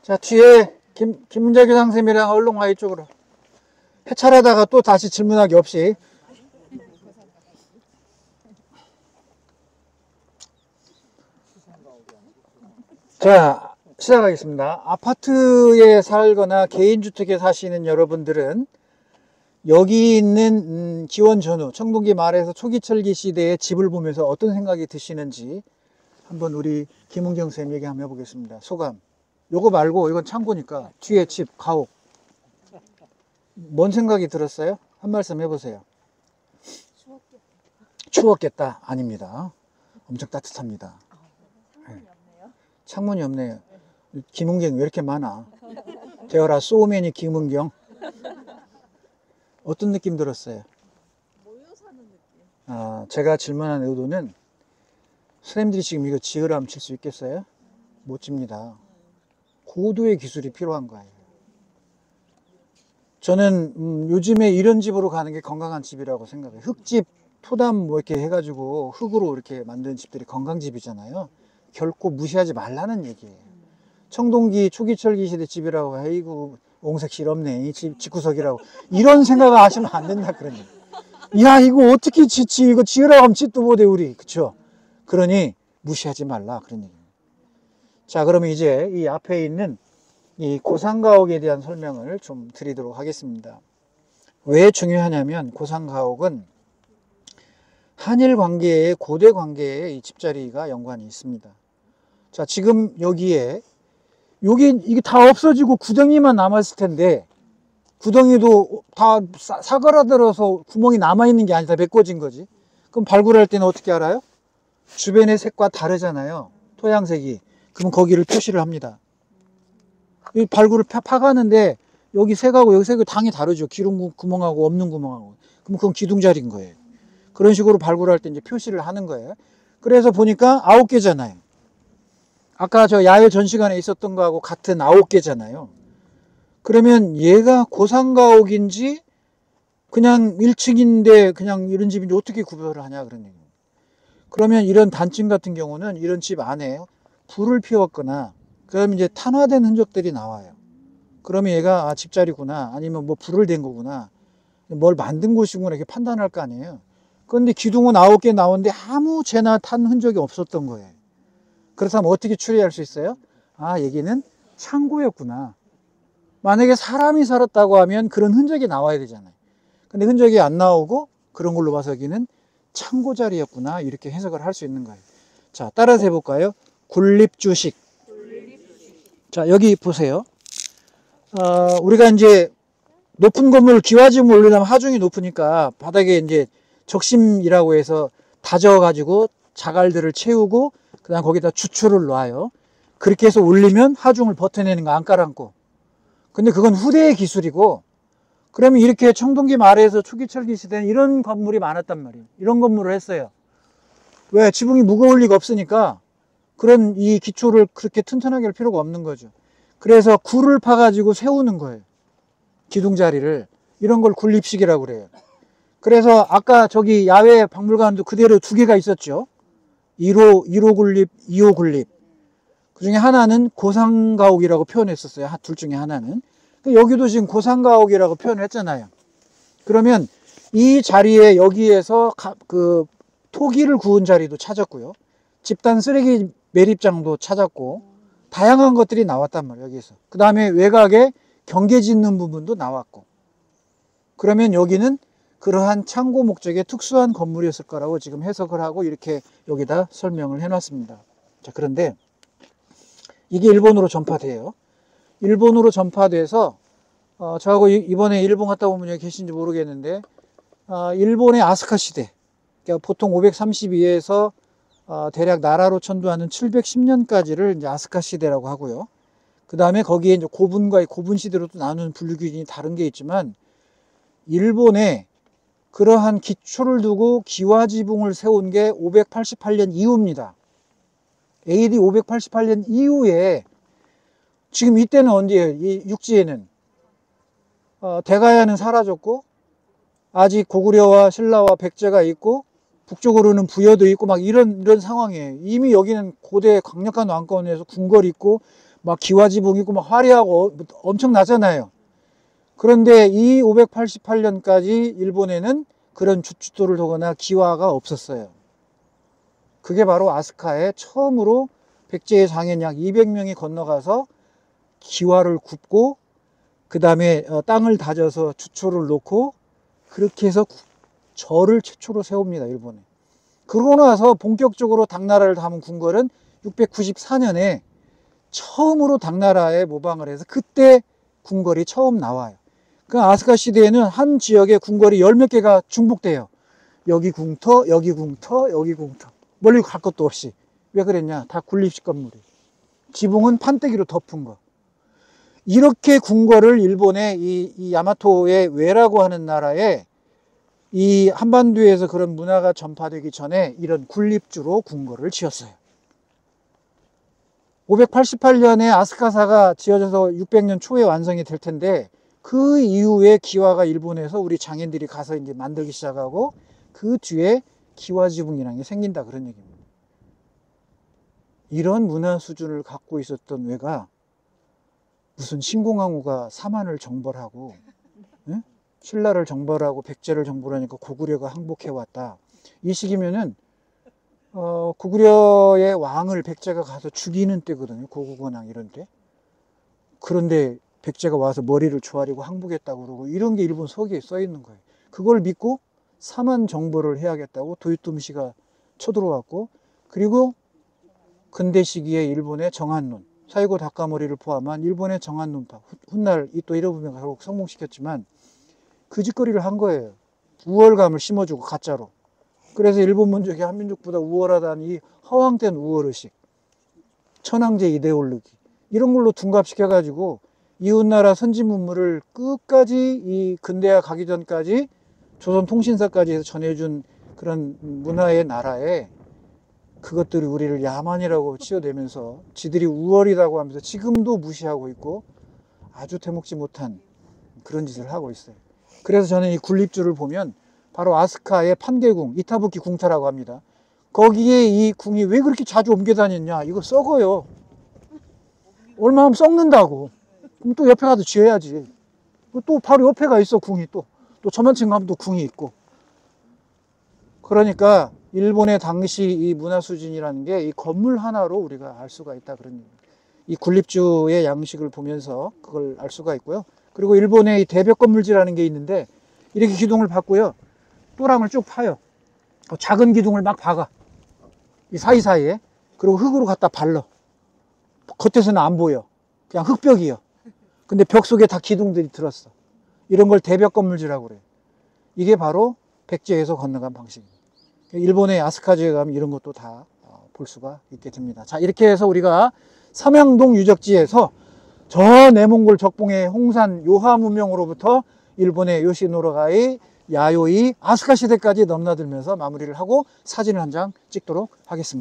자, 뒤에 김문재 교장선생님이랑 얼른 와 이쪽으로. 해찰하다가 또 다시 질문하기 없이. 자, 시작하겠습니다. 아파트에 살거나 개인주택에 사시는 여러분들은 여기 있는 기원 전후 청동기 말에서 초기철기 시대의 집을 보면서 어떤 생각이 드시는지 한번 우리 김은경 선생님 얘기 한번 해보겠습니다. 소감. 요거 말고 이건 창고니까 뒤에 집 가옥 뭔 생각이 들었어요? 한 말씀 해보세요. 추웠겠다. 아닙니다. 엄청 따뜻합니다. 창문이 없네요. 김은경 왜 이렇게 많아? 되어라 소맨이 김은경. 어떤 느낌 들었어요? 모여 사는 느낌. 제가 질문한 의도는 선생님들이 지금 이거 지으라면 칠 수 있겠어요? 못 집니다. 고도의 기술이 필요한 거예요. 저는 요즘에 이런 집으로 가는 게 건강한 집이라고 생각해요. 흙집, 토담 뭐 이렇게 해가지고 흙으로 이렇게 만든 집들이 건강집이잖아요. 결코 무시하지 말라는 얘기예요. 청동기 초기철기 시대 집이라고 아이고 옹색 실없네 이 집구석이라고 이런 생각을 하시면 안 된다 그런 얘기. 야 이거 어떻게 짓지 이거 지으라고 하면 짓도 못해 우리 그쵸? 그러니 무시하지 말라 그런 얘기입니다. 자 그러면 이제 이 앞에 있는 이 고상가옥에 대한 설명을 좀 드리도록 하겠습니다. 왜 중요하냐면 고상가옥은 한일 관계의 고대 관계에 이 집자리가 연관이 있습니다. 자 지금 여기에 이게 다 없어지고 구덩이만 남았을 텐데 구덩이도 다 사그라들어서 구멍이 남아있는 게 아니라 다 메꿔진 거지. 그럼 발굴할 때는 어떻게 알아요? 주변의 색과 다르잖아요. 토양색이. 그럼 거기를 표시를 합니다. 이 발굴을 파가는데 여기 색하고 여기 색이 당연히 다르죠. 기둥 구멍하고 없는 구멍하고. 그럼 그건 기둥자리인 거예요. 그런 식으로 발굴할 때 이제 표시를 하는 거예요. 그래서 보니까 9개잖아요. 아까 저 야외 전시관에 있었던 거하고 같은 9개잖아요. 그러면 얘가 고상가옥인지 그냥 1층인데 그냥 이런 집인지 어떻게 구별을 하냐 그런 얘기입니다. 그러면 이런 단층 같은 경우는 이런 집 안에 불을 피웠거나 그러면 이제 탄화된 흔적들이 나와요. 그러면 얘가 집자리구나 아니면 뭐 불을 댄 거구나 뭘 만든 곳이구나 이렇게 판단할 거 아니에요. 그런데 기둥은 9개 나오는데 아무 죄나 탄 흔적이 없었던 거예요. 그렇다면 어떻게 추리할 수 있어요? 여기는 창고였구나. 만약에 사람이 살았다고 하면 그런 흔적이 나와야 되잖아요. 근데 흔적이 안 나오고 그런 걸로 봐서 여기는 창고 자리였구나 이렇게 해석을 할 수 있는 거예요. 자 따라서 해볼까요? 군립주식. 자 여기 보세요. 우리가 이제 높은 건물 기와집을 올리려면 하중이 높으니까 바닥에 이제 적심이라고 해서 다져가지고 자갈들을 채우고 그 다음 거기다 주초를 놔요. 그렇게 해서 올리면 하중을 버텨내는 거 안 깔아앉고. 근데 그건 후대의 기술이고 그러면 이렇게 청동기 말에서 초기철기 시대는 이런 건물이 많았단 말이에요. 이런 건물을 했어요. 왜? 지붕이 무거울 리가 없으니까 그런 이 기초를 그렇게 튼튼하게 할 필요가 없는 거죠. 그래서 굴을 파가지고 세우는 거예요. 기둥자리를. 이런 걸 군립식이라고 그래요. 그래서 아까 저기 야외 박물관도 그대로 2개가 있었죠. 1호 군립, 2호 군립. 그 중에 하나는 고상가옥이라고 표현했었어요. 둘 중에 하나는. 여기도 지금 고상가옥이라고 표현을 했잖아요. 그러면 이 자리에 여기에서 그 토기를 구운 자리도 찾았고요. 집단 쓰레기 매립장도 찾았고 다양한 것들이 나왔단 말이에요. 여기서. 그 다음에 외곽에 경계 짓는 부분도 나왔고. 그러면 여기는 그러한 창고 목적의 특수한 건물이었을 거라고 지금 해석을 하고 이렇게 여기다 설명을 해놨습니다. 자, 그런데 이게 일본으로 전파돼요. 일본으로 전파돼서 저하고 이번에 일본 갔다 오면 여기 계신지 모르겠는데 일본의 아스카 시대 그러니까 보통 532에서 대략 나라로 천도하는 710년까지를 이제 아스카 시대라고 하고요. 그 다음에 거기에 이제 고분과의 고분 시대로 또 나누는 분류 기준이 다른 게 있지만 일본에 그러한 기초를 두고 기와지붕을 세운 게 588년 이후입니다. AD 588년 이후에 지금 이때는 언제예요? 이 육지에는 대가야는 사라졌고 아직 고구려와 신라와 백제가 있고 북쪽으로는 부여도 있고 막 이런 상황이에요. 이미 여기는 고대 강력한 왕권에서 궁궐이 있고 막 기와지붕 있고 막 화려하고 엄청나잖아요. 그런데 이 588년까지 일본에는 그런 주춧돌을 두거나 기와가 없었어요. 그게 바로 아스카에 처음으로 백제의 장인 약 200명이 건너가서 기와를 굽고 그 다음에 땅을 다져서 주초를 놓고 그렇게 해서 절을 최초로 세웁니다, 일본에. 그러고 나서 본격적으로 당나라를 담은 궁궐은 694년에 처음으로 당나라에 모방을 해서 그때 궁궐이 처음 나와요. 그 아스카 시대에는 한 지역에 궁궐이 열 몇 개가 중복돼요. 여기 궁터, 여기 궁터, 여기 궁터. 멀리 갈 것도 없이. 왜 그랬냐? 다 군립식 건물이. 지붕은 판때기로 덮은 거. 이렇게 궁궐을 일본의 이 야마토의 외라고 하는 나라에 이 한반도에서 그런 문화가 전파되기 전에 이런 군립주로 궁궐을 지었어요. 588년에 아스카사가 지어져서 600년 초에 완성이 될 텐데 그 이후에 기와가 일본에서 우리 장인들이 가서 이제 만들기 시작하고 그 뒤에 기와지붕이라는 게 생긴다 그런 얘기입니다. 이런 문화 수준을 갖고 있었던 외가 무슨 신공항우가 사만을 정벌하고 예? 신라를 정벌하고 백제를 정벌하니까 고구려가 항복해왔다. 이 시기면은 고구려의 왕을 백제가 가서 죽이는 때거든요. 고구건왕 이런 때. 그런데 백제가 와서 머리를 조아리고 항복했다고 그러고 이런 게 일본 서기에 써 있는 거예요. 그걸 믿고 사만 정벌을 해야겠다고 도요토미시가 쳐들어왔고 그리고 근대 시기에 일본의 정한론, 사이고 다카모리를 포함한 일본의 정한론파, 훗날 또 이러면 결국 성공시켰지만 그 짓거리를 한 거예요. 우월감을 심어주고 가짜로. 그래서 일본 민족이 한민족보다 우월하다는 이 허황된 우월의식, 천황제 이데올로기 이런 걸로 둔갑시켜가지고 이웃나라 선진 문물을 끝까지 이 근대화 가기 전까지 조선통신사까지 해서 전해준 그런 문화의 나라에 그것들이 우리를 야만이라고 치어대면서 지들이 우월이라고 하면서 지금도 무시하고 있고 아주 대먹지 못한 그런 짓을 하고 있어요. 그래서 저는 이 군립주를 보면 바로 아스카의 판계궁, 이타부키 궁타라고 합니다. 거기에 이 궁이 왜 그렇게 자주 옮겨 다녔냐? 이거 썩어요. 얼마 하면 썩는다고. 그럼 또 옆에 가서 지어야지. 또 바로 옆에가 있어, 궁이 또. 또 저만층 가면 또 궁이 있고. 그러니까 일본의 당시 이 문화 수준이라는 게 이 건물 하나로 우리가 알 수가 있다 그런 얘기입니다. 이 군립주의 양식을 보면서 그걸 알 수가 있고요. 그리고 일본의 이 대벽 건물지라는 게 있는데 이렇게 기둥을 박고요. 또랑을 쭉 파요. 작은 기둥을 막 박아. 이 사이사이에. 그리고 흙으로 갖다 발라. 겉에서는 안 보여. 그냥 흙벽이요. 근데 벽 속에 다 기둥들이 들었어. 이런 걸 대벽 건물지라고 그래요. 이게 바로 백제에서 건너간 방식입니다. 일본의 아스카지에 가면 이런 것도 다 볼 수가 있게 됩니다. 자, 이렇게 해서 우리가 삼양동 유적지에서 저 내몽골 적봉의 홍산 요하 문명으로부터 일본의 요시노라가의 야요이 아스카 시대까지 넘나들면서 마무리를 하고 사진을 한 장 찍도록 하겠습니다.